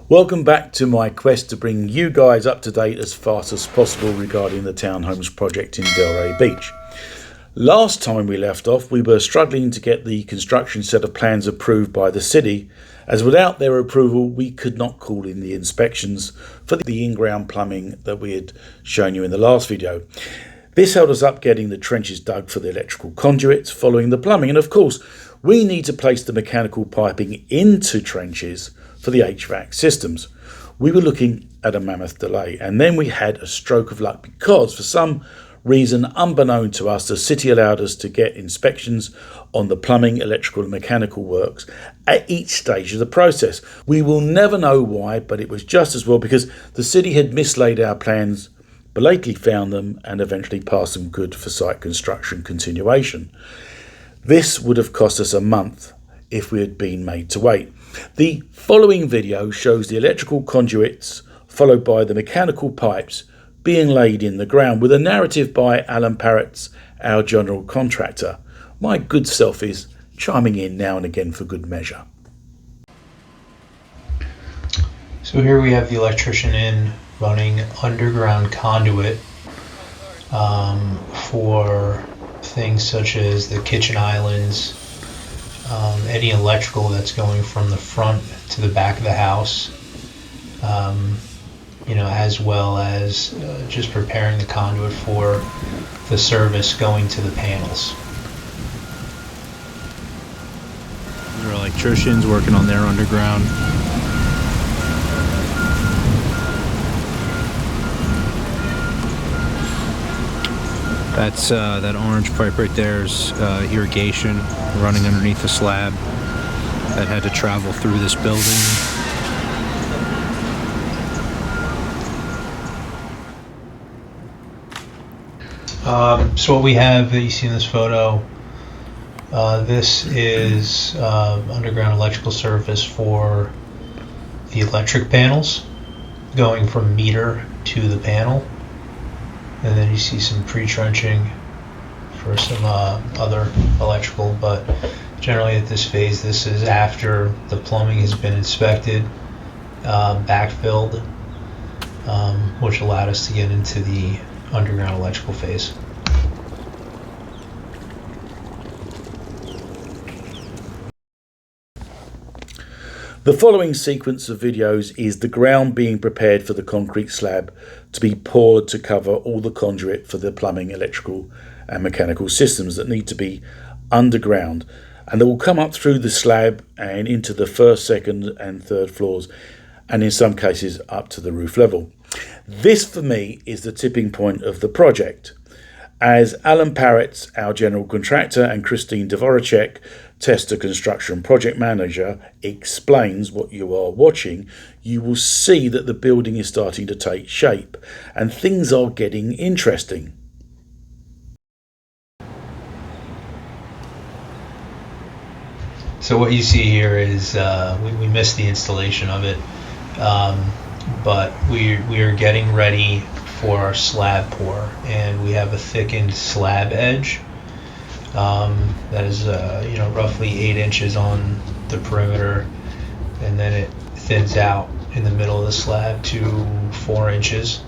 Welcome back to my quest to bring you guys up to date as fast as possible regarding the Townhomes project in Delray Beach. Last time we left off, we were struggling to get the construction set of plans approved by the city, as without their approval we could not call in the inspections for the in-ground plumbing that we had shown you in the last video. This held us up getting the trenches dug for the electrical conduits following the plumbing, and of course we need to place the mechanical piping into trenches for the HVAC systems. We were looking at a mammoth delay, and then we had a stroke of luck because for some reason unbeknown to us, the city allowed us to get inspections on the plumbing, electrical and mechanical works at each stage of the process. We will never know why, but it was just as well because the city had mislaid our plans, belatedly found them and eventually passed them good for site construction continuation. This would have cost us a month if we had been made to wait. The following video shows the electrical conduits followed by the mechanical pipes being laid in the ground with a narrative by Alan Parrott's, our general contractor. My good self is chiming in now and again for good measure. So here we have the electrician in running underground conduit for things such as the kitchen islands, any electrical that's going from the front to the back of the house, as well as just preparing the conduit for the service going to the panels. These are electricians working on their underground. That's that orange pipe right there is irrigation running underneath the slab that had to travel through this building. So what we have that you see in this photo, this is underground electrical service for the electric panels going from meter to the panel. And then you see some pre-trenching for some other electrical, but generally at this phase, this is after the plumbing has been inspected, backfilled, which allowed us to get into the underground electrical phase. The following sequence of videos is the ground being prepared for the concrete slab to be poured to cover all the conduit for the plumbing, electrical and mechanical systems that need to be underground, and they will come up through the slab and into the first, second and third floors, and in some cases up to the roof level. This for me is the tipping point of the project. As Alan Parrott, our general contractor, and Christine Dvoracek, Tester Construction Project Manager, explains what you are watching, you will see that the building is starting to take shape and things are getting interesting. So what you see here is we missed the installation of it, but we are getting ready for our slab pour, and we have a thickened slab edge that is roughly 8 inches on the perimeter, and then it thins out in the middle of the slab to 4 inches.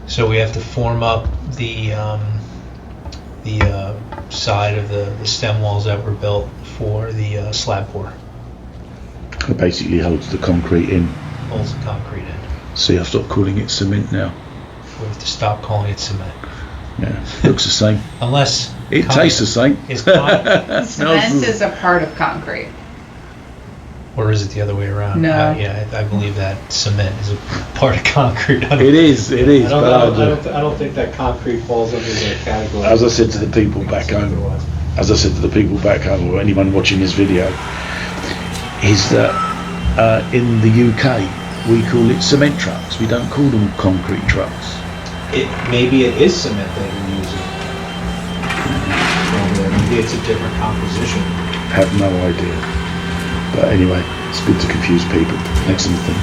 So we have to form up the side of the stem walls that were built for the slab pour. It basically holds the concrete in. Holds the concrete in. See, I've stopped calling it cement now. We have to stop calling it cement. Yeah, looks the same. Unless it tastes the same. Cement is a part of concrete. Or is it the other way around? No. I believe that cement is a part of concrete. It is. I don't think that concrete falls under the category. As I said to the people back home, or anyone watching this video, is that in the UK we call it cement trucks. We don't call them concrete trucks. Maybe it is cement that you're using. Maybe it's a different composition. Have no idea. But anyway, it's good to confuse people. Excellent thing.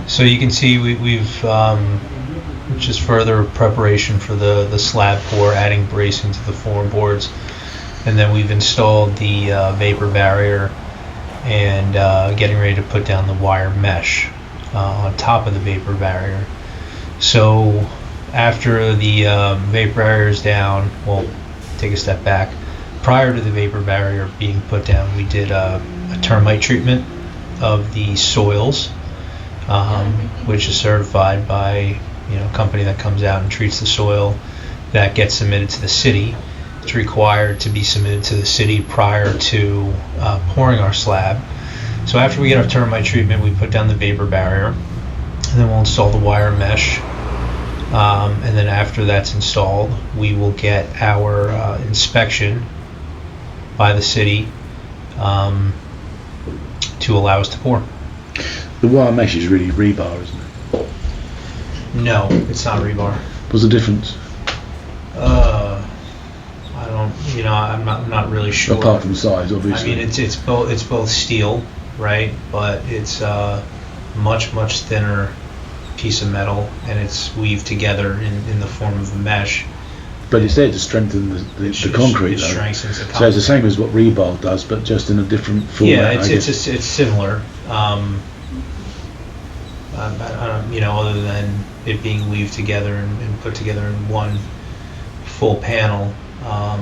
So you can see we've which is further preparation for the slab pour, adding bracing to the form boards. And then we've installed the vapor barrier and getting ready to put down the wire mesh on top of the vapor barrier. So after the vapor barrier is down, well, take a step back. Prior to the vapor barrier being put down, we did a termite treatment of the soils, which is certified by a company that comes out and treats the soil. That gets submitted to the city. It's required to be submitted to the city prior to pouring our slab. So after we get our termite treatment, we put down the vapor barrier, and then we'll install the wire mesh. And then after that's installed, we will get our inspection by the city to allow us to pour. The wire mesh is really rebar, isn't it? No, it's not rebar. What's the difference? I don't, I'm not really sure. Apart from size, obviously. I mean, it's both steel, right? But it's a much thinner piece of metal, and it's weaved together in the form of a mesh. But it's there to strengthen the concrete, it though. Strengthens the concrete. So it's the same as what rebar does, but just in a different format. Yeah, it's similar. I don't, other than it being weaved together and put together in one full panel. I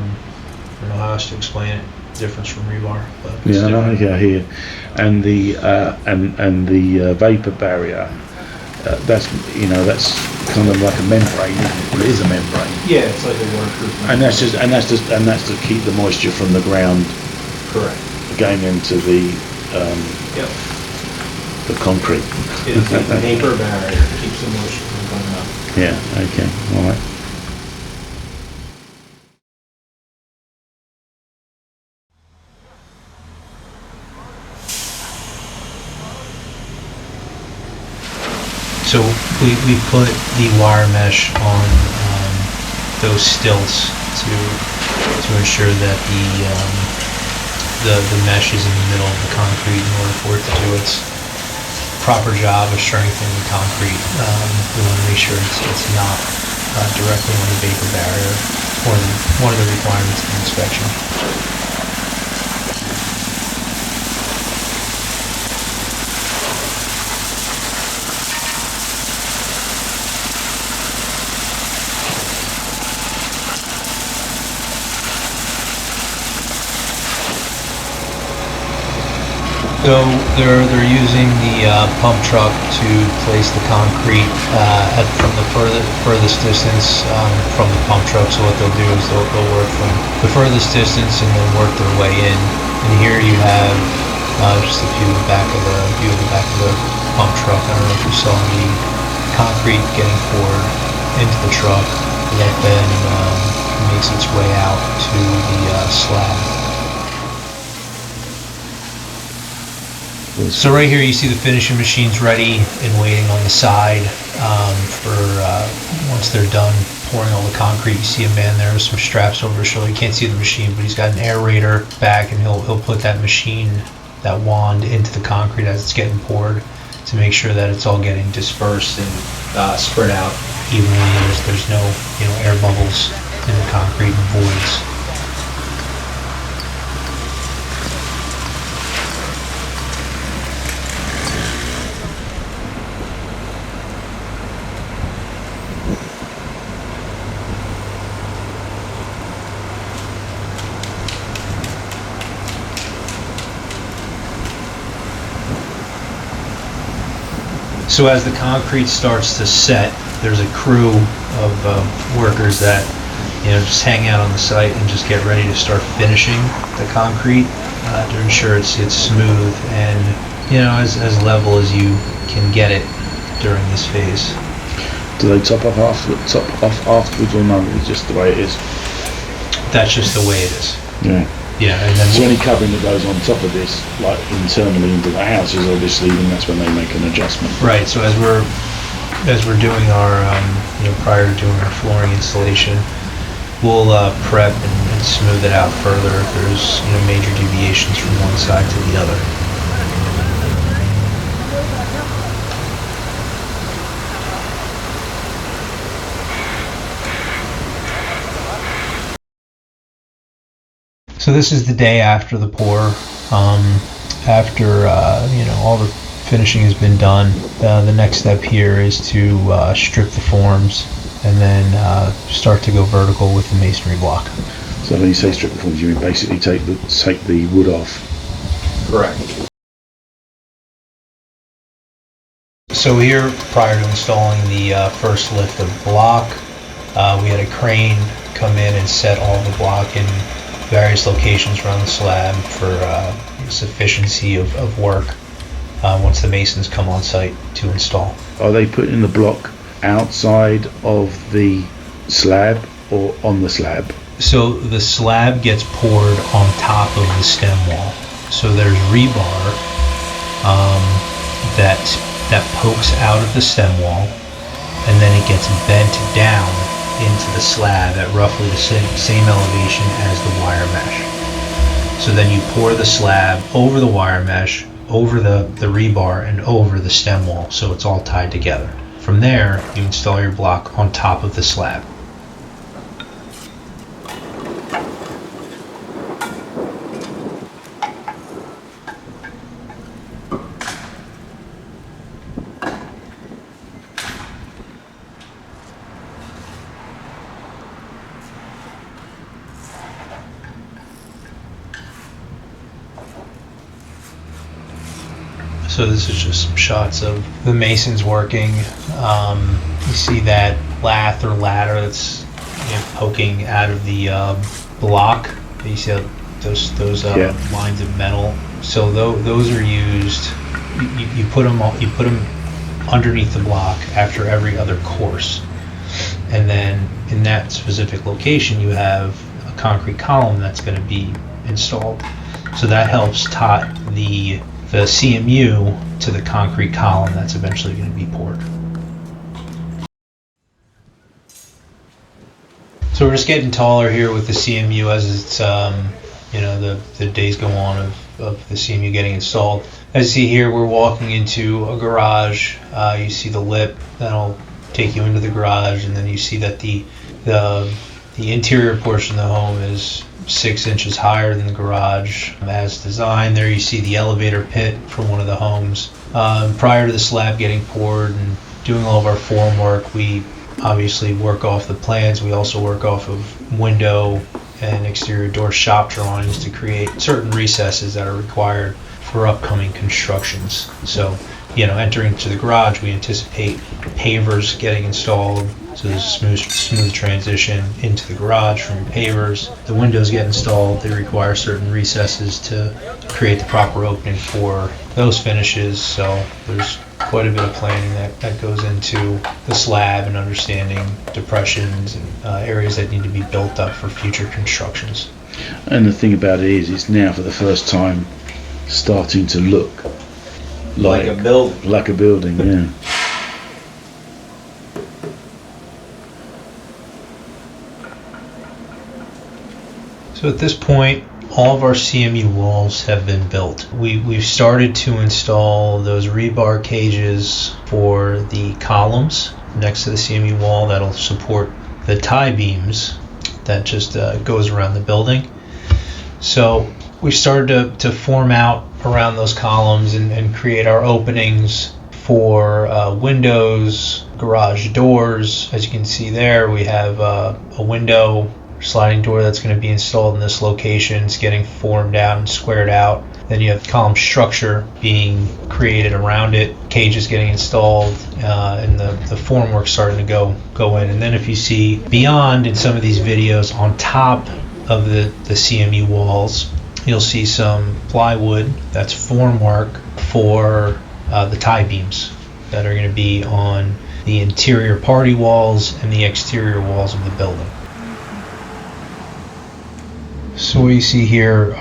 don't know how else to explain it. Difference from rebar, but yeah, I hear you. And the vapor barrier. That's kind of like a membrane. Well, it is a membrane. Yeah, it's like a waterproof. And that's to keep the moisture from the ground. Correct. Going into the the concrete. It's like the vapor barrier, keeps the moisture from coming up. Yeah. Okay. All right. So we put the wire mesh on those stilts to ensure that the mesh is in the middle of the concrete in order for it to do its proper job of strengthening the concrete. We want to make sure it's not directly on the vapor barrier, or one of the requirements of the inspection. So they're using the pump truck to place the concrete from the furthest distance from the pump truck. So what they'll do is they'll work from the furthest distance and then work their way in. And here you have just a view of the back of the pump truck. I don't know if you saw the concrete getting poured into the truck that then makes its way out to the slab. So right here you see the finishing machines ready and waiting on the side for once they're done pouring all the concrete. You see a man there with some straps over his shoulder. You can't see the machine, but he's got an aerator back, and he'll put that machine, that wand, into the concrete as it's getting poured to make sure that it's all getting dispersed and spread out evenly. There's no air bubbles in the concrete and voids. So as the concrete starts to set, there's a crew of workers that just hang out on the site and just get ready to start finishing the concrete to ensure it's smooth and as level as you can get it during this phase. Do they top off afterwards, or no? It's just the way it is. That's just the way it is. Yeah. Yeah, and then so any covering that goes on top of this, like internally into the house, is obviously then that's when they make an adjustment. Right. So as we're doing our prior to doing our flooring installation, we'll prep and smooth it out further if there's major deviations from one side to the other. So this is the day after the pour. After all the finishing has been done, the next step here is to strip the forms and then start to go vertical with the masonry block. So when you say strip the forms, you mean basically take the wood off? Correct. So here, prior to installing the first lift of block, we had a crane come in and set all the block in various locations around the slab for sufficiency of work once the masons come on site to install. Are they putting the block outside of the slab or on the slab? So the slab gets poured on top of the stem wall. So there's rebar that pokes out of the stem wall, and then it gets bent down into the slab at roughly the same elevation as the wire mesh. So then you pour the slab over the wire mesh, over the rebar, and over the stem wall, so it's all tied together. From there, you install your block on top of the slab. So this is just some shots of the masons working. You see that lath or ladder that's poking out of the block. You see those lines of metal. So those are used. You put them underneath the block after every other course, and then in that specific location you have a concrete column that's going to be installed. So that helps tie the CMU to the concrete column that's eventually going to be poured. So we're just getting taller here with the CMU as it's the days go on of the CMU getting installed. As you see here, we're walking into a garage. You see the lip that'll take you into the garage, and then you see that the interior portion of the home is 6 inches higher than the garage as designed. There you see the elevator pit from one of the homes. Prior to the slab getting poured and doing all of our form work, we obviously work off the plans. We also work off of window and exterior door shop drawings to create certain recesses that are required for upcoming constructions. So, entering into the garage, we anticipate pavers getting installed. So there's a smooth transition into the garage from pavers. The windows get installed. They require certain recesses to create the proper opening for those finishes. So there's quite a bit of planning that goes into the slab and understanding depressions and areas that need to be built up for future constructions. And the thing about it is, it's now for the first time starting to look like a building. Like a building, yeah. So at this point, all of our CMU walls have been built. We've started to install those rebar cages for the columns next to the CMU wall that'll support the tie beams that just goes around the building. So we started to form out around those columns and create our openings for windows, garage doors. As you can see there, we have a window sliding door that's going to be installed in this location. It's getting formed out and squared out. Then you have column structure being created around it, cages getting installed, and the formwork starting to go in. And then if you see beyond in some of these videos, on top of the CMU walls, you'll see some plywood that's formwork for the tie beams that are going to be on the interior party walls and the exterior walls of the building. So what you see here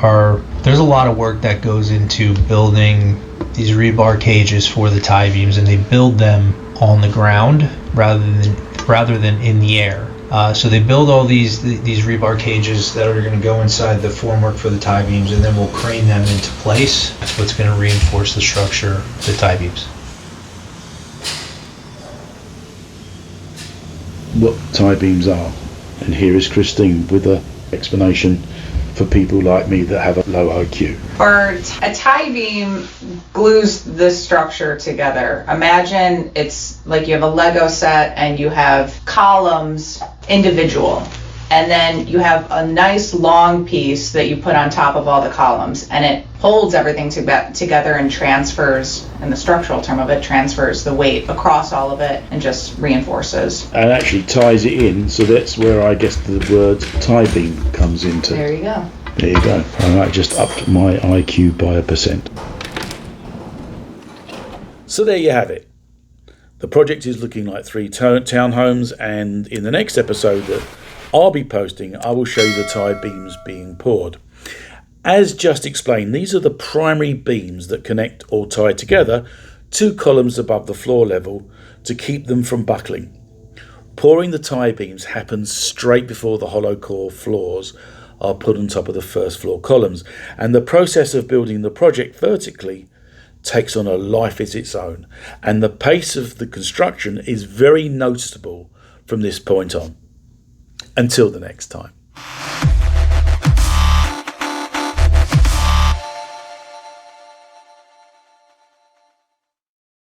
there's a lot of work that goes into building these rebar cages for the tie beams, and they build them on the ground rather than in the air. So they build all these rebar cages that are going to go inside the formwork for the tie beams, and then we'll crane them into place. That's what's going to reinforce the structure of the tie beams. What tie beams are, and here is Christine with the explanation for people like me that have a low IQ? Or a tie beam glues the structure together. Imagine it's like you have a Lego set and you have columns individual. And then you have a nice long piece that you put on top of all the columns, and it holds everything together and transfers, in the structural term of it, transfers the weight across all of it and just reinforces. And actually ties it in, so that's where I guess the word tie beam comes into. There you go. There you go. I might just upped my IQ by 1%. So there you have it. The project is looking like 3 townhomes, and in the next episode that I'll be posting, I will show you the tie beams being poured. As just explained, these are the primary beams that connect or tie together 2 columns above the floor level to keep them from buckling. Pouring the tie beams happens straight before the hollow core floors are put on top of the first floor columns, and the process of building the project vertically takes on a life of its own, and the pace of the construction is very noticeable from this point on. Until the next time.